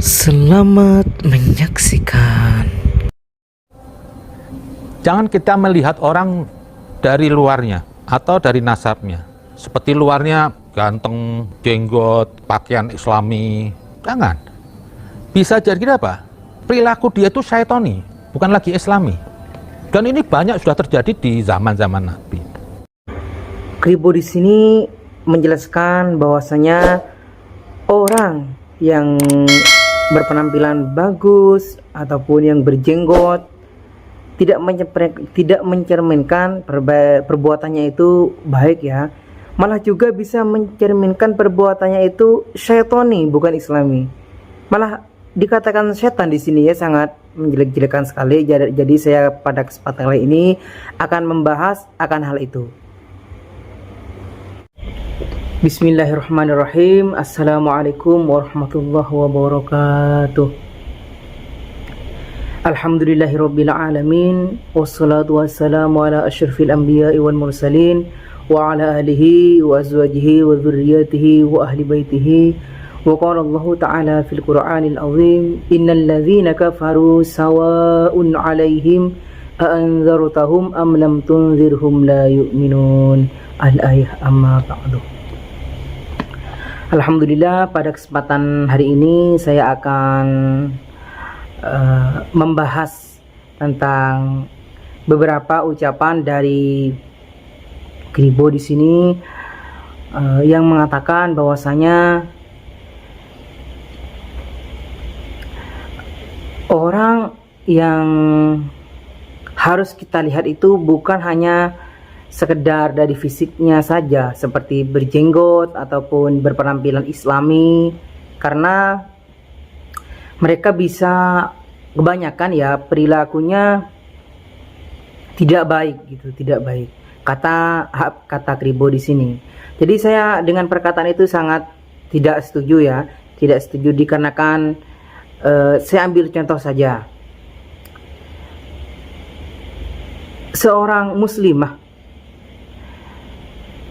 Selamat menyaksikan. Jangan kita melihat orang dari luarnya atau dari nasabnya. Seperti luarnya ganteng, jenggot, pakaian islami. Jangan. Bisa jadi apa? Perilaku dia itu syaitoni, bukan lagi islami. Dan ini banyak sudah terjadi di zaman-zaman Nabi. Kribo di sini menjelaskan bahwasanya orang yang berpenampilan bagus ataupun yang berjenggot tidak mencerminkan perbuatannya itu baik ya, malah juga bisa mencerminkan perbuatannya itu syaitoni bukan islami, malah dikatakan setan di sini ya, sangat menjelek-jelekan sekali. Jadi saya pada kesempatan kali ini akan membahas akan hal itu. Bismillahirrahmanirrahim. Assalamualaikum warahmatullahi wabarakatuh. Alhamdulillahirabbil alamin, wassalatu wassalamu ala asyrafil anbiya'i wal mursalin wa ala alihi wa azwajihi wa dzurriyyatihi wa ahli baitihi. Wa qala Allah ta'ala fil Qur'anil azim, innal ladzina kafaru sawa'un 'alaihim a anzartahum am lam tunzirhum la yu'minun. Al-ayah amma ba'du. Alhamdulillah, pada kesempatan hari ini saya akan membahas tentang beberapa ucapan dari Kribo di sini yang mengatakan bahwasanya orang yang harus kita lihat itu bukan hanya sekedar dari fisiknya saja seperti berjenggot ataupun berpenampilan islami, karena mereka bisa kebanyakan ya perilakunya tidak baik gitu, tidak baik. Kata Kribo di sini. Jadi saya dengan perkataan itu sangat tidak setuju ya, tidak setuju dikarenakan saya ambil contoh saja. Seorang muslimah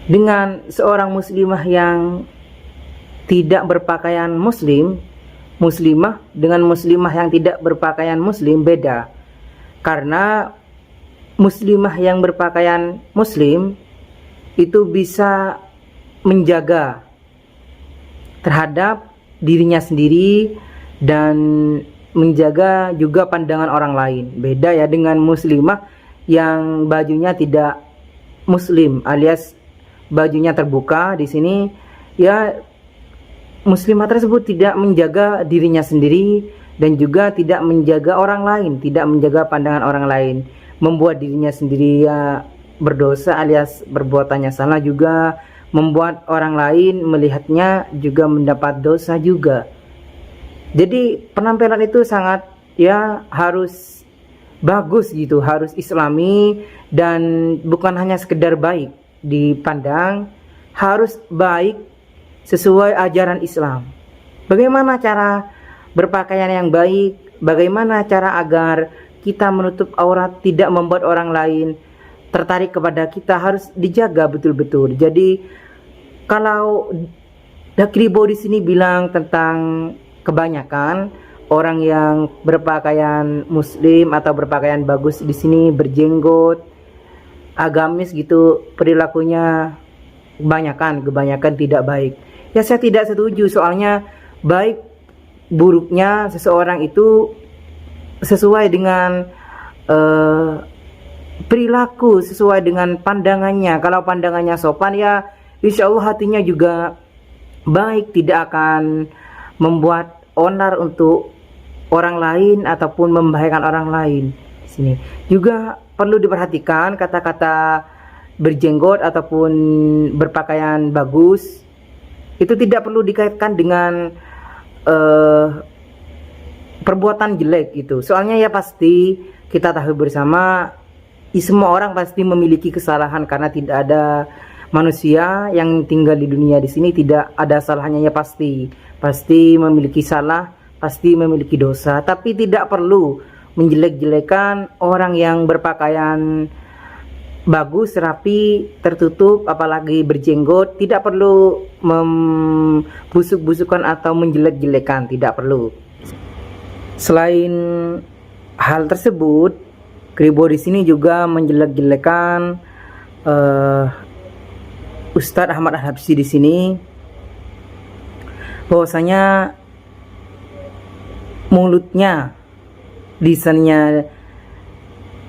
dengan seorang muslimah yang tidak berpakaian muslim, muslimah dengan muslimah yang tidak berpakaian muslim beda. Karena muslimah yang berpakaian muslim itu bisa menjaga terhadap dirinya sendiri dan menjaga juga pandangan orang lain. Beda ya dengan muslimah yang bajunya tidak muslim alias bajunya terbuka. Di sini ya muslimah tersebut tidak menjaga dirinya sendiri dan juga tidak menjaga orang lain, tidak menjaga pandangan orang lain, membuat dirinya sendiri ya berdosa alias perbuatannya salah, juga membuat orang lain melihatnya juga mendapat dosa juga. Jadi penampilan itu sangat ya harus bagus gitu, harus islami dan bukan hanya sekedar baik dipandang, harus baik sesuai ajaran Islam. Bagaimana cara berpakaian yang baik, bagaimana cara agar kita menutup aurat tidak membuat orang lain tertarik kepada kita, harus dijaga betul-betul. Jadi kalau Kribo di sini bilang tentang kebanyakan orang yang berpakaian muslim atau berpakaian bagus di sini berjenggot, agamis gitu, perilakunya kebanyakan tidak baik. Ya saya tidak setuju, soalnya baik buruknya seseorang itu sesuai dengan perilaku, sesuai dengan pandangannya. Kalau pandangannya sopan ya insya Allah hatinya juga baik, tidak akan membuat onar untuk orang lain ataupun membahayakan orang lain. Sini juga perlu diperhatikan kata-kata berjenggot ataupun berpakaian bagus itu tidak perlu dikaitkan dengan perbuatan jelek gitu. Soalnya ya pasti kita tahu bersama semua orang pasti memiliki kesalahan, karena tidak ada manusia yang tinggal di dunia di sini tidak ada salahnya, ya pasti memiliki salah, pasti memiliki dosa. Tapi tidak perlu menjelek-jelekan orang yang berpakaian bagus, rapi, tertutup, apalagi berjenggot. Tidak perlu membusuk-busukkan atau menjelek-jelekan, tidak perlu. Selain hal tersebut, Kribo di sini juga menjelek-jelekan Ustadz Ahmad Al-Habsyi di sini, bahwasanya mulutnya, lisannya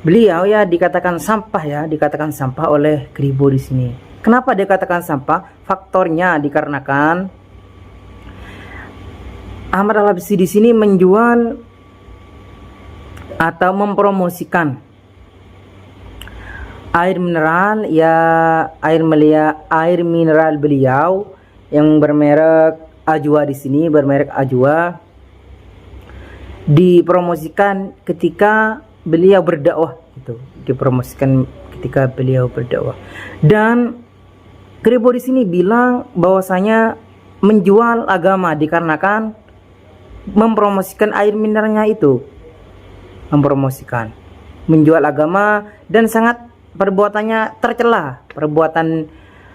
beliau ya dikatakan sampah oleh Kribo di sini. Kenapa dikatakan sampah? Faktornya dikarenakan Ahmad Al-Habsyi di sini menjual atau mempromosikan air mineral air mineral beliau yang bermerek Ajwa di sini, bermerek Ajwa, dipromosikan ketika beliau berdakwah, gitu. Dipromosikan ketika beliau berdakwah. Dan Kribo di sini bilang bahwasanya menjual agama dikarenakan mempromosikan air mineralnya itu, mempromosikan menjual agama, dan sangat perbuatannya tercela. Perbuatan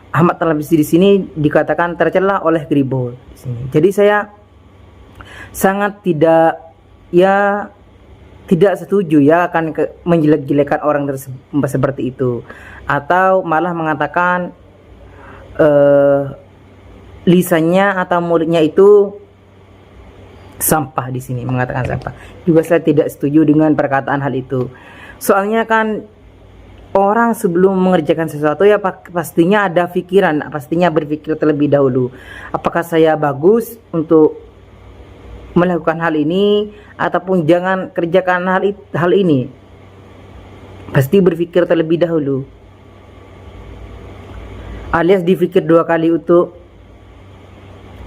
Ahmad Al-Habsyi di sini dikatakan tercela oleh Kribo di sini. Jadi saya sangat tidak setuju ya akan menjelek-jelekan orang seperti itu, atau malah mengatakan lisannya atau mulutnya itu sampah di sini, mengatakan sampah. Juga saya tidak setuju dengan perkataan hal itu. Soalnya kan orang sebelum mengerjakan sesuatu ya pastinya ada pikiran, pastinya berpikir terlebih dahulu. Apakah saya bagus untuk melakukan hal ini ataupun jangan kerjakan hal ini? Pasti berpikir terlebih dahulu. Alias dipikir dua kali untuk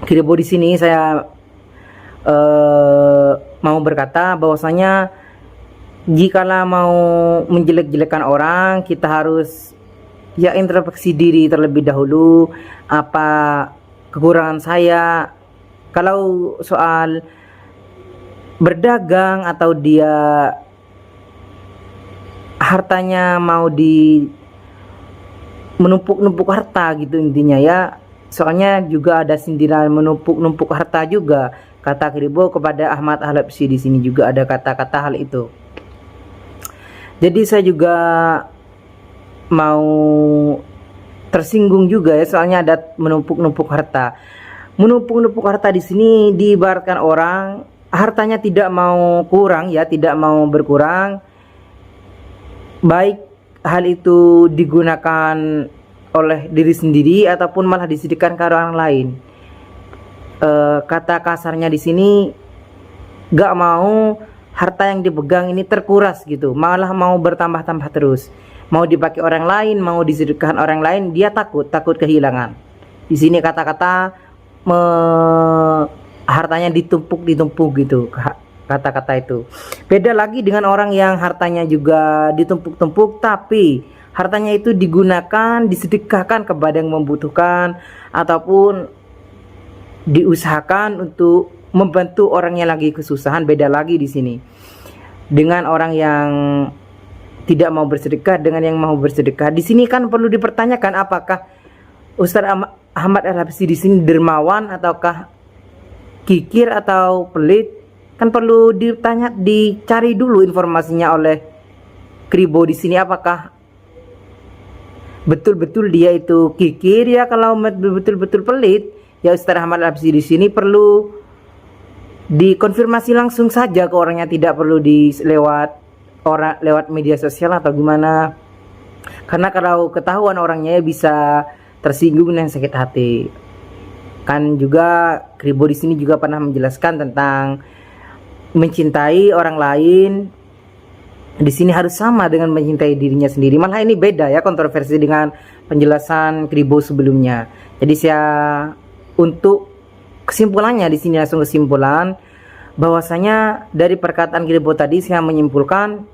Kribo di sini. Saya mau berkata bahwasanya jikalau mau menjelek-jelekan orang, kita harus ya introspeksi diri terlebih dahulu. Apa kekurangan saya? Kalau soal berdagang atau dia hartanya mau di menumpuk-numpuk harta gitu intinya ya. Soalnya juga ada sindiran menumpuk-numpuk harta juga, kata Kribo kepada Ahmad Al-Habsyi di sini juga ada kata-kata hal itu. Jadi saya juga mau tersinggung juga ya, soalnya ada menumpuk-numpuk harta. Menumpuk-numpuk harta di sini diibaratkan orang hartanya tidak mau kurang ya, tidak mau berkurang. Baik hal itu digunakan oleh diri sendiri ataupun malah disedekahkan ke orang lain. Kata kasarnya di sini, gak mau harta yang dipegang ini terkuras gitu, malah mau bertambah-tambah terus. Mau dipakai orang lain, mau disedekahkan orang lain, dia takut kehilangan. Di sini kata-kata hartanya ditumpuk gitu, kata-kata itu. Beda lagi dengan orang yang hartanya juga ditumpuk-tumpuk, tapi hartanya itu digunakan, disedekahkan kepada yang membutuhkan ataupun diusahakan untuk membantu orang yang lagi kesusahan. Beda lagi di sini dengan orang yang tidak mau bersedekah dengan yang mau bersedekah. Di sini kan perlu dipertanyakan, apakah Ustadz Ahmad Al-Habsyi di sini dermawan ataukah kikir atau pelit? Kan perlu dicari dulu informasinya oleh Kribo di sini, apakah betul-betul dia itu kikir ya. Kalau betul-betul pelit ya, Ustadz Ahmad Al-Habsyi di sini perlu dikonfirmasi langsung saja ke orangnya, tidak perlu lewat media sosial atau gimana. Karena kalau ketahuan orangnya bisa tersinggung dan sakit hati. Kan juga Kribo di sini juga pernah menjelaskan tentang mencintai orang lain. Di sini harus sama dengan mencintai dirinya sendiri. Malah ini beda ya, kontroversi dengan penjelasan Kribo sebelumnya. Jadi saya untuk kesimpulannya di sini langsung kesimpulan bahwasanya dari perkataan Kribo tadi saya menyimpulkan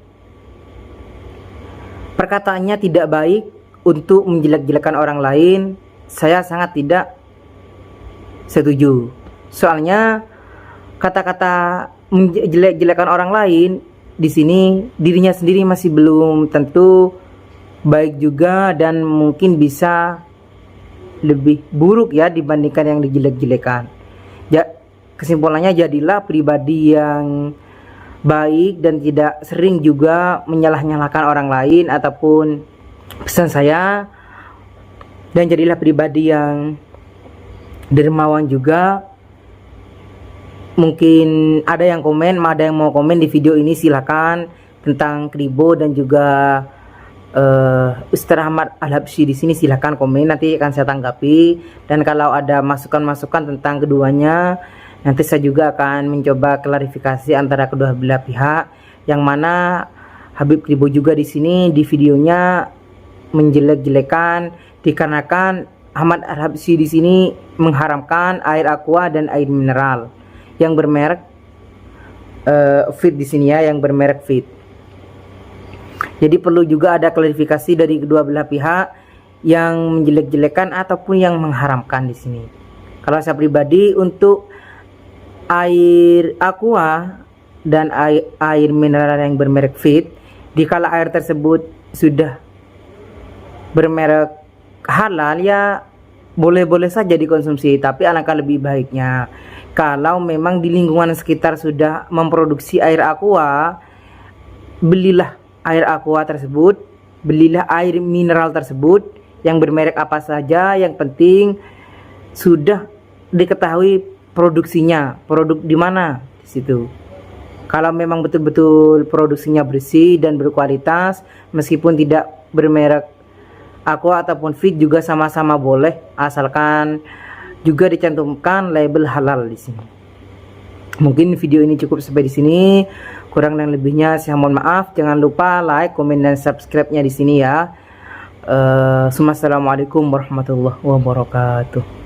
perkataannya tidak baik untuk menjelek-jelekan orang lain. Saya sangat tidak setuju. Soalnya kata-kata menjelek-jelekan orang lain di sini dirinya sendiri masih belum tentu baik juga, dan mungkin bisa lebih buruk ya dibandingkan yang dijelek-jelekan. Ya, kesimpulannya jadilah pribadi yang baik dan tidak sering juga menyalah-nyalahkan orang lain ataupun pesan saya, dan jadilah pribadi yang dermawan juga. Mungkin ada yang mau komen di video ini, silakan, tentang Kribo dan juga Ustaz Ahmad Al-Habsyi di sini, silakan komen, nanti akan saya tanggapi. Dan kalau ada masukan-masukan tentang keduanya, nanti saya juga akan mencoba klarifikasi antara kedua belah pihak, yang mana Habib Kribo juga di sini di videonya menjelek-jelekan dikarenakan Ahmad Al-Habsyi di sini mengharamkan air aqua dan air mineral yang bermerek Fit di sini ya, yang bermerek Fit. Jadi perlu juga ada klarifikasi dari kedua belah pihak yang menjelek-jelekan ataupun yang mengharamkan di sini. Kalau saya pribadi, untuk air aqua dan air mineral yang bermerek Fit, dikala air tersebut sudah bermerek halal, ya boleh-boleh saja dikonsumsi. Tapi alangkah lebih baiknya kalau memang di lingkungan sekitar sudah memproduksi air aqua, belilah air aqua tersebut, belilah air mineral tersebut yang bermerek apa saja, yang penting sudah diketahui produksinya, produk di mana di situ. Kalau memang betul-betul produksinya bersih dan berkualitas, meskipun tidak bermerek aqua ataupun Fit juga sama-sama boleh, asalkan juga dicantumkan label halal di sini. Mungkin video ini cukup sampai di sini. Kurang dan lebihnya saya mohon maaf. Jangan lupa like, komen, dan subscribe-nya di sini ya. Assalamualaikum warahmatullahi wabarakatuh.